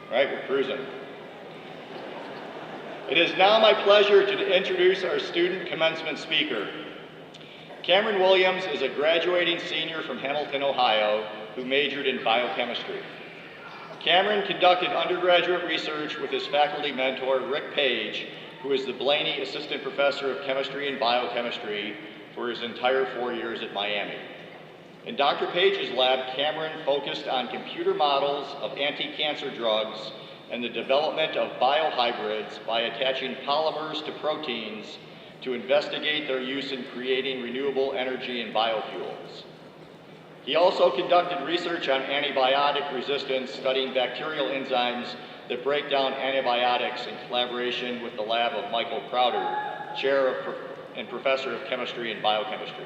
All right, we're cruising. It is now my pleasure to introduce our student commencement speaker. Cameron Williams is a graduating senior from Hamilton, Ohio, who majored in biochemistry. Cameron conducted undergraduate research with his faculty mentor, Rick Page, who is the Blaney Assistant Professor of Chemistry and Biochemistry for his entire 4 years at Miami. In Dr. Page's lab, Cameron focused on computer models of anti-cancer drugs and the development of biohybrids by attaching polymers to proteins to investigate their use in creating renewable energy and biofuels. He also conducted research on antibiotic resistance, studying bacterial enzymes that break down antibiotics in collaboration with the lab of Michael Crowder, Chair and Professor of Chemistry and Biochemistry.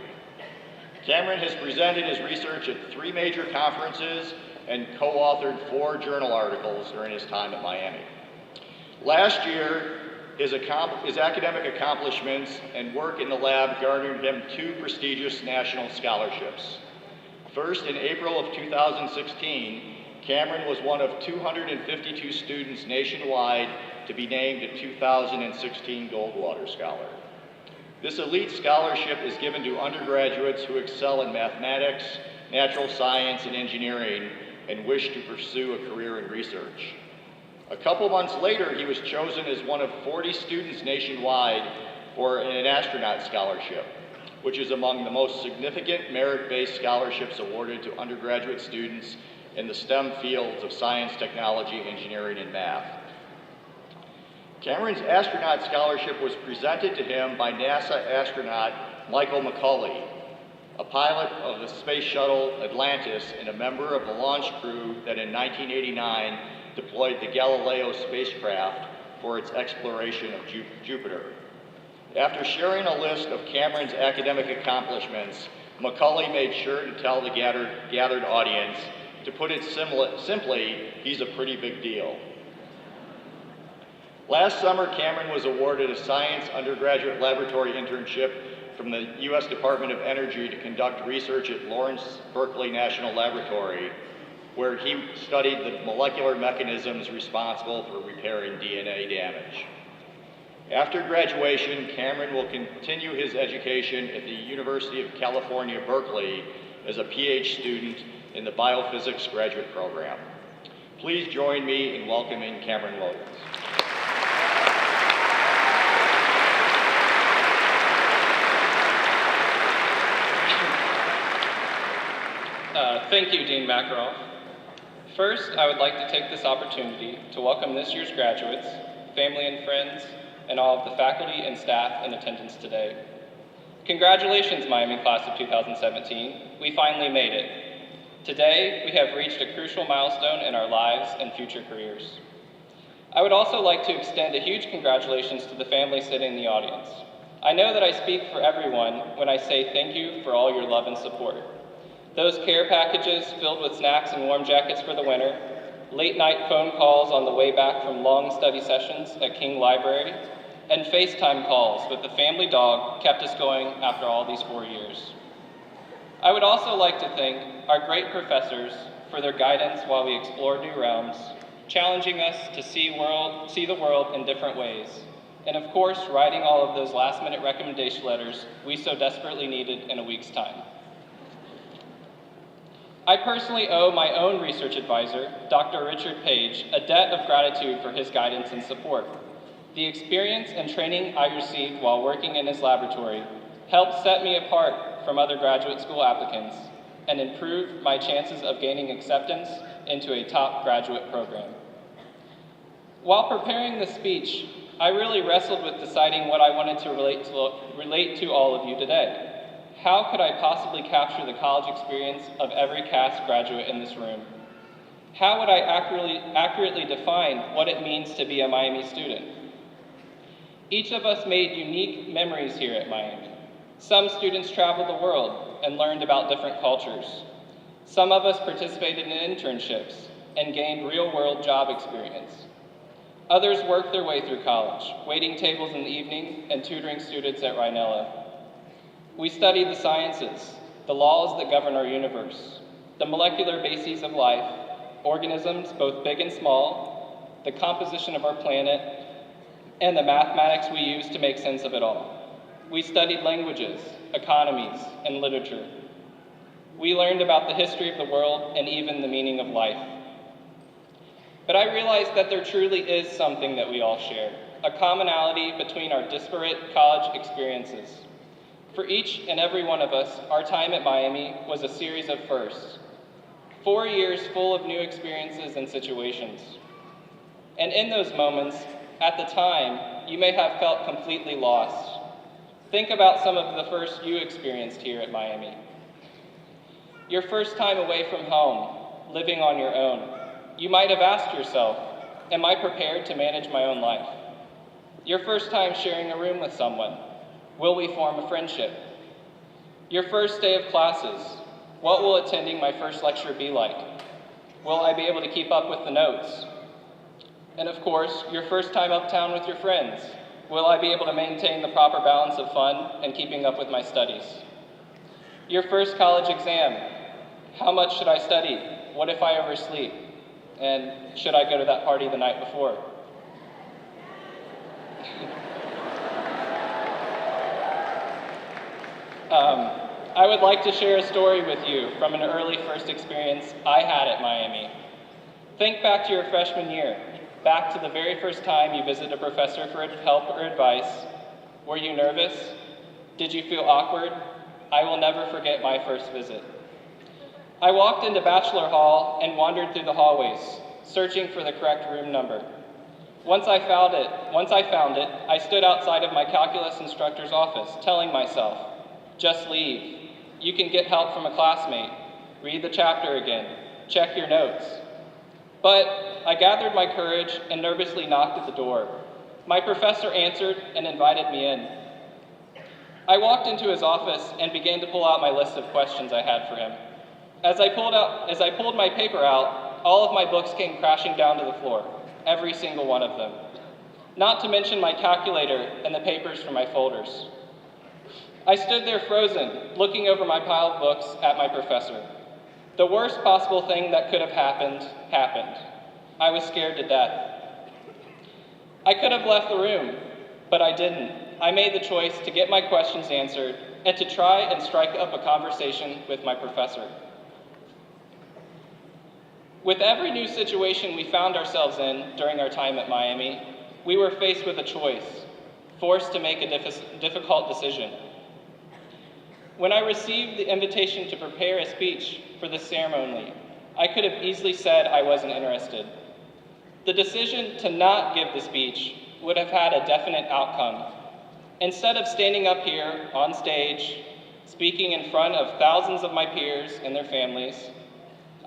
Cameron has presented his research at 3 major conferences and co-authored 4 journal articles during his time at Miami. Last year, his academic accomplishments and work in the lab garnered him 2 prestigious national scholarships. First, in April of 2016, Cameron was one of 252 students nationwide to be named a 2016 Goldwater Scholar. This elite scholarship is given to undergraduates who excel in mathematics, natural science, and engineering and wish to pursue a career in research. A couple months later, he was chosen as one of 40 students nationwide for an Astronaut Scholarship, which is among the most significant merit-based scholarships awarded to undergraduate students in the STEM fields of science, technology, engineering, and math. Cameron's Astronaut Scholarship was presented to him by NASA astronaut Michael McCauley, a pilot of the Space Shuttle Atlantis and a member of the launch crew that in 1989 deployed the Galileo spacecraft for its exploration of Jupiter. After sharing a list of Cameron's academic accomplishments, McCauley made sure to tell the gathered audience, to put it simply, he's a pretty big deal. Last summer, Cameron was awarded a science undergraduate laboratory internship from the U.S. Department of Energy to conduct research at Lawrence Berkeley National Laboratory, where he studied the molecular mechanisms responsible for repairing DNA damage. After graduation, Cameron will continue his education at the University of California, Berkeley as a PhD student in the Biophysics Graduate Program. Please join me in welcoming Cameron Williams. Thank you, Dean Makaroff. First, I would like to take this opportunity to welcome this year's graduates, family and friends, and all of the faculty and staff in attendance today. Congratulations, Miami class of 2017. We finally made it. Today, we have reached a crucial milestone in our lives and future careers. I would also like to extend a huge congratulations to the family sitting in the audience. I know that I speak for everyone when I say thank you for all your love and support. Those care packages filled with snacks and warm jackets for the winter, late night phone calls on the way back from long study sessions at King Library, and FaceTime calls with the family dog kept us going after all these 4 years. I would also like to thank our great professors for their guidance while we explored new realms, challenging us to see the world in different ways, and of course, writing all of those last-minute recommendation letters we so desperately needed in a week's time. I personally owe my own research advisor, Dr. Richard Page, a debt of gratitude for his guidance and support. The experience and training I received while working in his laboratory helped set me apart from other graduate school applicants and improved my chances of gaining acceptance into a top graduate program. While preparing this speech, I really wrestled with deciding what I wanted to relate to all of you today. How could I possibly capture the college experience of every CAS graduate in this room? How would I accurately define what it means to be a Miami student? Each of us made unique memories here at Miami. Some students traveled the world and learned about different cultures. Some of us participated in internships and gained real-world job experience. Others worked their way through college, waiting tables in the evening and tutoring students at Rhinella. We studied the sciences, the laws that govern our universe, the molecular bases of life, organisms both big and small, the composition of our planet, and the mathematics we use to make sense of it all. We studied languages, economies, and literature. We learned about the history of the world and even the meaning of life. But I realized that there truly is something that we all share, a commonality between our disparate college experiences. For each and every one of us, our time at Miami was a series of firsts. 4 years full of new experiences and situations. And in those moments, at the time, you may have felt completely lost. Think about some of the firsts you experienced here at Miami. Your first time away from home, living on your own. You might have asked yourself, am I prepared to manage my own life? Your first time sharing a room with someone. Will we form a friendship? Your first day of classes. What will attending my first lecture be like? Will I be able to keep up with the notes? And of course, your first time uptown with your friends. Will I be able to maintain the proper balance of fun and keeping up with my studies? Your first college exam. How much should I study? What if I oversleep? And should I go to that party the night before? I would like to share a story with you from an early first experience I had at Miami. Think back to your freshman year, back to the very first time you visited a professor for help or advice. Were you nervous? Did you feel awkward? I will never forget my first visit. I walked into Bachelor Hall and wandered through the hallways, searching for the correct room number. Once I found it, I stood outside of my calculus instructor's office, telling myself, just leave. You can get help from a classmate. Read the chapter again. Check your notes. But I gathered my courage and nervously knocked at the door. My professor answered and invited me in. I walked into his office and began to pull out my list of questions I had for him. As I pulled my paper out, all of my books came crashing down to the floor, every single one of them. Not to mention my calculator and the papers from my folders. I stood there frozen, looking over my pile of books at my professor. The worst possible thing that could have happened, happened. I was scared to death. I could have left the room, but I didn't. I made the choice to get my questions answered and to try and strike up a conversation with my professor. With every new situation we found ourselves in during our time at Miami, we were faced with a choice, forced to make a difficult decision. When I received the invitation to prepare a speech for this ceremony, I could have easily said I wasn't interested. The decision to not give the speech would have had a definite outcome. Instead of standing up here on stage, speaking in front of thousands of my peers and their families,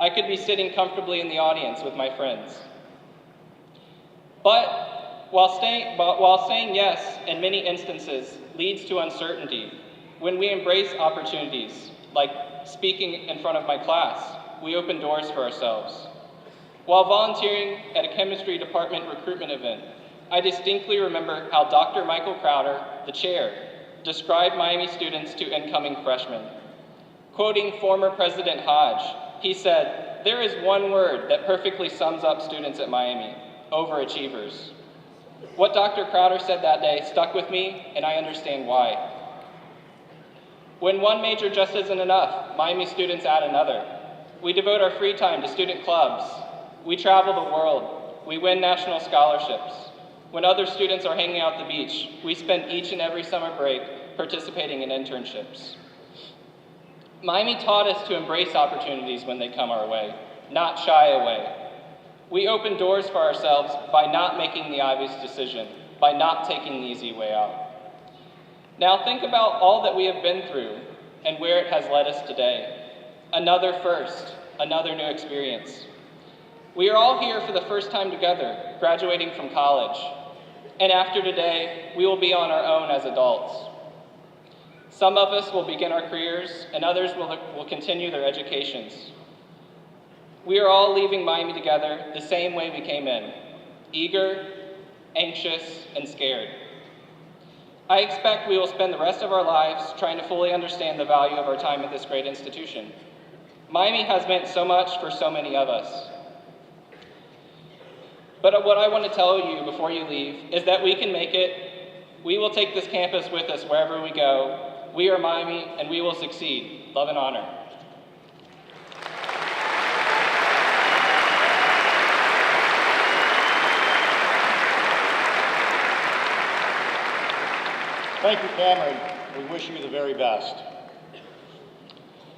I could be sitting comfortably in the audience with my friends. But while saying yes in many instances leads to uncertainty, when we embrace opportunities, like speaking in front of my class, we open doors for ourselves. While volunteering at a chemistry department recruitment event, I distinctly remember how Dr. Michael Crowder, the chair, described Miami students to incoming freshmen. Quoting former President Hodge, he said, "There is one word that perfectly sums up students at Miami, overachievers." What Dr. Crowder said that day stuck with me, and I understand why. When one major just isn't enough, Miami students add another. We devote our free time to student clubs. We travel the world. We win national scholarships. When other students are hanging out at the beach, we spend each and every summer break participating in internships. Miami taught us to embrace opportunities when they come our way, not shy away. We open doors for ourselves by not making the obvious decision, by not taking the easy way out. Now think about all that we have been through and where it has led us today. Another first, another new experience. We are all here for the first time together, graduating from college. And after today, we will be on our own as adults. Some of us will begin our careers, and others will continue their educations. We are all leaving Miami together the same way we came in, eager, anxious, and scared. I expect we will spend the rest of our lives trying to fully understand the value of our time at this great institution. Miami has meant so much for so many of us. But what I want to tell you before you leave is that we can make it. We will take this campus with us wherever we go. We are Miami, and we will succeed. Love and honor. Thank you, Cameron. We wish you the very best.